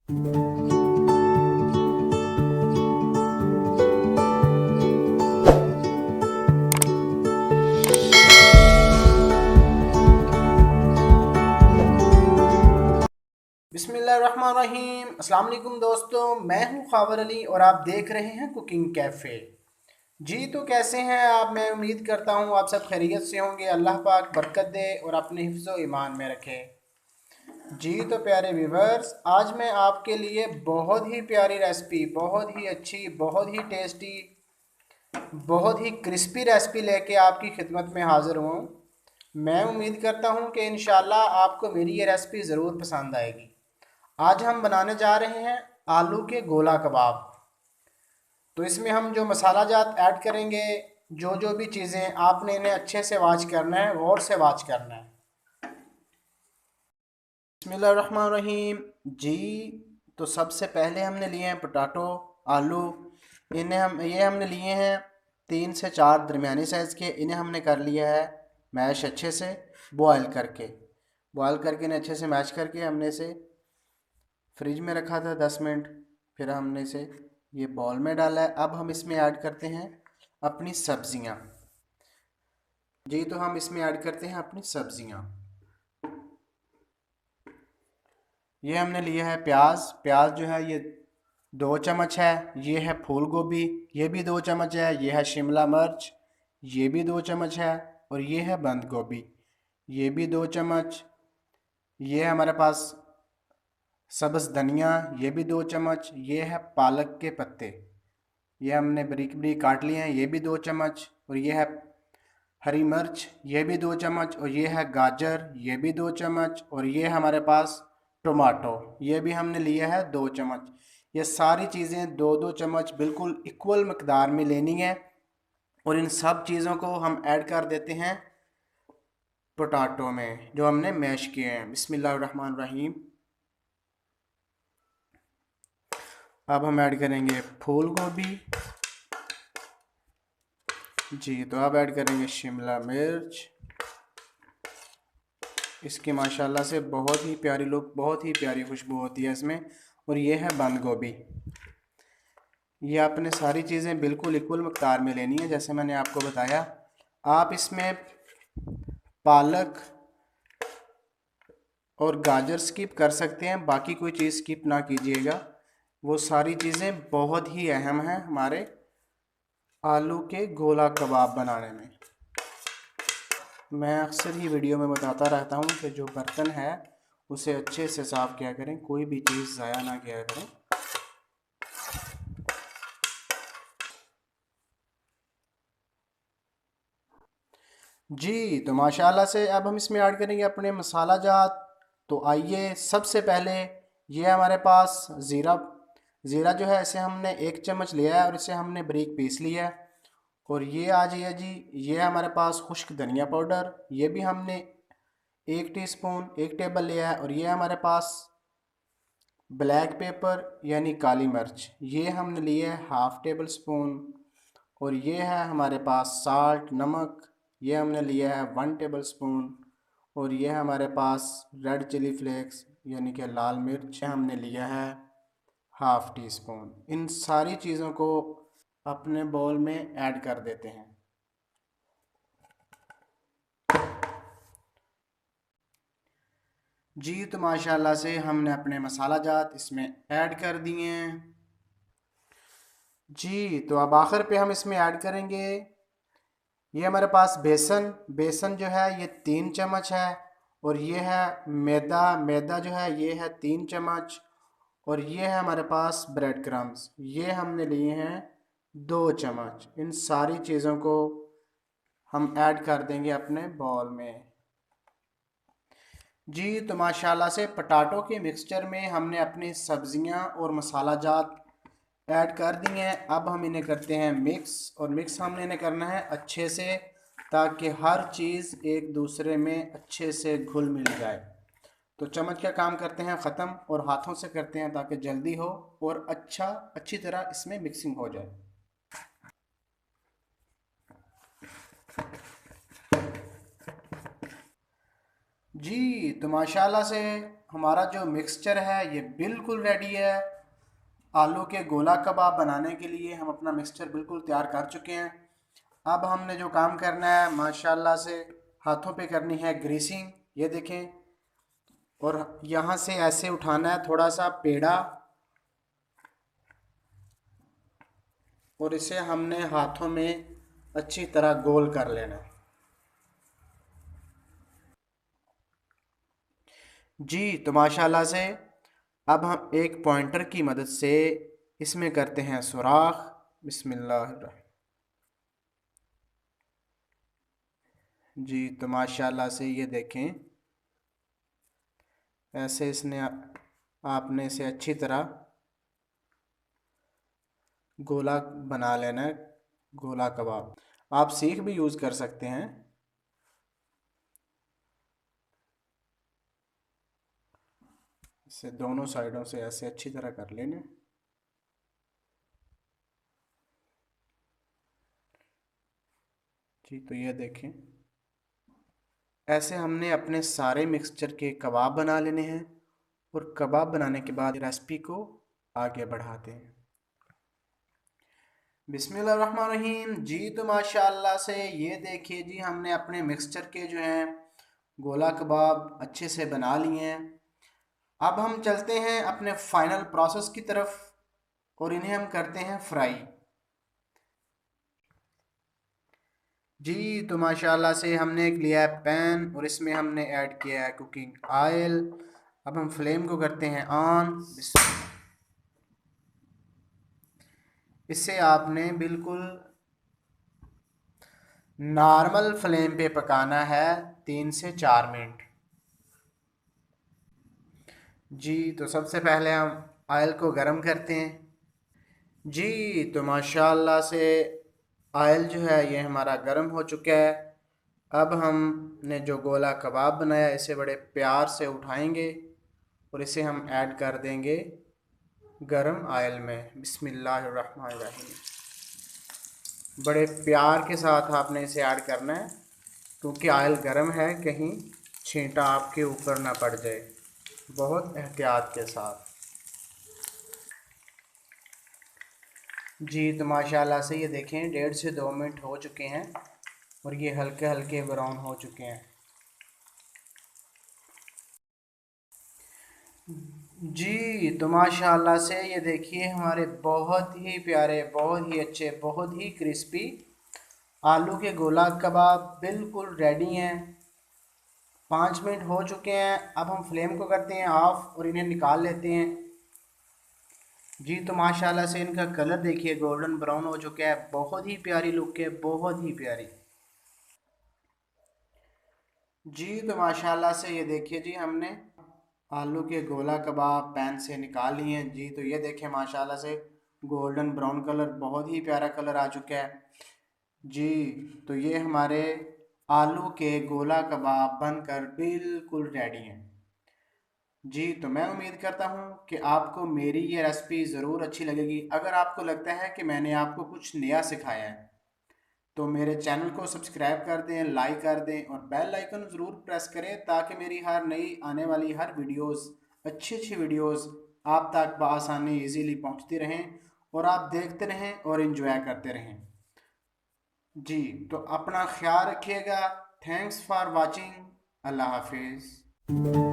बिस्मिल्लाहिर्रहमानिर्रहीम। अस्सलाम वालेकुम दोस्तों, मैं हूं ख़ावर अली और आप देख रहे हैं कुकिंग कैफ़े। जी तो कैसे हैं आप? मैं उम्मीद करता हूं आप सब खैरियत से होंगे। अल्लाह पाक बरकत दे और अपने हिफ्ज़ व ईमान में रखे। जी तो प्यारे व्यूवर्स, आज मैं आपके लिए बहुत ही प्यारी रेसिपी, बहुत ही अच्छी, बहुत ही टेस्टी, बहुत ही क्रिस्पी रेसिपी लेके आपकी खिदमत में हाज़िर हूँ। मैं उम्मीद करता हूँ कि इंशाल्लाह आपको मेरी ये रेसिपी ज़रूर पसंद आएगी। आज हम बनाने जा रहे हैं आलू के गोला कबाब। तो इसमें हम जो मसाला जात ऐड करेंगे, जो जो भी चीज़ें, आपने इन्हें अच्छे से वॉच करना है, गौर से वॉच करना है। बिस्मिल्लाहिर्रहमानिर्रहीम। जी तो सबसे पहले हमने लिए हैं पोटैटो, आलू। हमने लिए हैं 3 से 4 दरमियानी साइज़ के। इन्हें हमने कर लिया है मैश अच्छे से, बॉयल करके इन्हें अच्छे से मैश करके हमने इसे फ्रिज में रखा था 10 मिनट। फिर हमने इसे ये बॉल में डाला है। अब हम इसमें ऐड करते हैं अपनी सब्जियां। जी तो हम इसमें ऐड करते हैं अपनी सब्जियां। ये हमने लिया है प्याज। प्याज जो है ये 2 चम्मच है। ये है फूल गोभी, ये भी 2 चम्मच है। ये है शिमला मिर्च, ये भी 2 चम्मच है। और ये है बंद गोभी, ये भी 2 चम्मच। ये है हमारे पास सब्ज़ धनिया, ये भी 2 चम्मच। ये है पालक के पत्ते, ये हमने बारीक बारीक काट लिए हैं, ये भी 2 चम्मच। और ये है हरी मिर्च, ये भी 2 चम्मच। और ये है गाजर, ये भी 2 चम्मच। और ये है हमारे पास टमाटो, ये भी हमने लिया है 2 चम्मच। ये सारी चीज़ें 2-2 चम्मच बिल्कुल इक्वल मकदार में लेनी है। और इन सब चीज़ों को हम ऐड कर देते हैं पोटाटो में जो हमने मैश किए हैं। बिस्मिल्लाहिर्रहमानिर्रहीम। अब हम ऐड करेंगे फूल गोभी। जी तो अब ऐड करेंगे शिमला मिर्च। इसकी माशाल्लाह से बहुत ही प्यारी लुक, बहुत ही प्यारी खुशबू होती है इसमें। और ये है बंद गोभी। ये आपने सारी चीज़ें बिल्कुल इक्वल मकदार में लेनी है जैसे मैंने आपको बताया। आप इसमें पालक और गाजर स्किप कर सकते हैं, बाकी कोई चीज़ स्किप ना कीजिएगा। वो सारी चीज़ें बहुत ही अहम हैं हमारे आलू के गोला कबाब बनाने में। मैं अक्सर ही वीडियो में बताता रहता हूँ कि जो बर्तन है उसे अच्छे से साफ़ किया करें, कोई भी चीज़ ज़ाया ना किया करें। जी तो माशाल्लाह से अब हम इसमें ऐड करेंगे अपने मसाला जात। तो आइए, सबसे पहले ये हमारे पास ज़ीरा। ज़ीरा जो है इसे हमने 1 चम्मच लिया है और इसे हमने बारीक पीस लिया है। और ये आ जाइए जी, ये हमारे पास खुश्क धनिया पाउडर, ये भी हमने 1 टीस्पून 1 टेबल लिया है। और ये हमारे पास ब्लैक पेपर यानी काली मिर्च, ये हमने लिए है 1/2 टेबल स्पून। और ये है हमारे पास साल्ट, नमक, ये हमने लिया है 1 टेबल स्पून। और ये है हमारे पास रेड चिली फ्लेक्स यानी कि लाल मिर्च, हमने लिया है 1/2 टीस्पून। इन सारी चीज़ों को अपने बाउल में ऐड कर देते हैं। जी तो माशाल्लाह से हमने अपने मसाला जात इसमें ऐड कर दिए हैं। जी तो अब आखिर पे हम इसमें ऐड करेंगे ये हमारे पास बेसन। बेसन जो है ये 3 चम्मच है। और ये है मैदा। मैदा जो है ये है 3 चम्मच। और ये है हमारे पास ब्रेड क्रम्स, ये हमने लिए हैं 2 चम्मच। इन सारी चीज़ों को हम ऐड कर देंगे अपने बॉल में। जी तो माशाल्लाह से पटाटो के मिक्सचर में हमने अपनी सब्जियां और मसाला जात ऐड कर दिए हैं। अब हम इन्हें करते हैं मिक्स। और मिक्स हमने इन्हें करना है अच्छे से, ताकि हर चीज़ एक दूसरे में अच्छे से घुल मिल जाए। तो चम्मच का काम करते हैं ख़त्म और हाथों से करते हैं ताकि जल्दी हो और अच्छी तरह इसमें मिक्सिंग हो जाए। जी तो माशाल्लाह से हमारा जो मिक्सचर है ये बिल्कुल रेडी है। आलू के गोला कबाब बनाने के लिए हम अपना मिक्सचर बिल्कुल तैयार कर चुके हैं। अब हमने जो काम करना है माशाल्लाह से हाथों पे करनी है ग्रीसिंग, ये देखें। और यहाँ से ऐसे उठाना है थोड़ा सा पेड़ा और इसे हमने हाथों में अच्छी तरह गोल कर लेना है। जी तो माशाल्लाह से अब हम एक पॉइंटर की मदद से इसमें करते हैं सुराख। बिस्मिल्लाह। जी तो माशाल्लाह से ये देखें, ऐसे इसने आपने इसे अच्छी तरह गोला बना लेना है, गोला कबाब। आप सीख भी यूज़ कर सकते हैं। इसे दोनों साइडों से ऐसे अच्छी तरह कर लेना। जी तो ये देखें, ऐसे हमने अपने सारे मिक्सचर के कबाब बना लेने हैं और कबाब बनाने के बाद रेसिपी को आगे बढ़ाते हैं। बिस्मिल्लाहिर्रहमानिर्रहीम। जी तो माशाल्लाह से ये देखिए जी, हमने अपने मिक्सचर के जो हैं गोला कबाब अच्छे से बना लिए हैं। अब हम चलते हैं अपने फाइनल प्रोसेस की तरफ और इन्हें हम करते हैं फ्राई। जी तो माशाल्लाह से हमने एक लिया है पैन और इसमें हमने ऐड किया है कुकिंग ऑयल। अब हम फ्लेम को करते हैं ऑन। इसे आपने बिल्कुल नॉर्मल फ्लेम पे पकाना है 3 से 4 मिनट। जी तो सबसे पहले हम ऑयल को गरम करते हैं। जी तो माशाल्लाह से ऑयल जो है ये हमारा गरम हो चुका है। अब हमने जो गोला कबाब बनाया इसे बड़े प्यार से उठाएंगे और इसे हम ऐड कर देंगे गरम ऑयल में। बिस्मिल्लाहिर्रहमानिर्रहीम। बड़े प्यार के साथ आपने इसे ऐड करना है क्योंकि ऑयल गरम है, कहीं छींटा आपके ऊपर ना पड़ जाए। बहुत एहतियात के साथ। जी तो माशाल्लाह से ये देखें 1.5 से 2 मिनट हो चुके हैं और ये हल्के हल्के ब्राउन हो चुके हैं। जी तो माशाल्लाह से ये देखिए हमारे बहुत ही प्यारे, बहुत ही अच्छे, बहुत ही क्रिस्पी आलू के गोला कबाब बिल्कुल रेडी हैं। 5 मिनट हो चुके हैं। अब हम फ्लेम को करते हैं ऑफ और इन्हें निकाल लेते हैं। जी तो माशाल्लाह से इनका कलर देखिए गोल्डन ब्राउन हो चुका है। बहुत ही प्यारी लुक है, बहुत ही प्यारी। जी तो माशाल्लाह से ये देखिए जी, हमने आलू के गोला कबाब पैन से निकाल लिए हैं। जी तो ये देखें माशाल्लाह से गोल्डन ब्राउन कलर, बहुत ही प्यारा कलर आ चुका है। जी तो ये हमारे आलू के गोला कबाब बनकर बिल्कुल रेडी हैं। जी तो मैं उम्मीद करता हूँ कि आपको मेरी ये रेसिपी ज़रूर अच्छी लगेगी। अगर आपको लगता है कि मैंने आपको कुछ नया सिखाया है तो मेरे चैनल को सब्सक्राइब कर दें, लाइक कर दें और बेल आइकन ज़रूर प्रेस करें ताकि मेरी हर नई आने वाली हर वीडियोस, अच्छी अच्छी वीडियोस आप तक बआसानी इजीली पहुंचती रहें और आप देखते रहें और इन्जॉय करते रहें। जी तो अपना ख्याल रखिएगा। Thanks for watching. अल्लाह हाफिज़।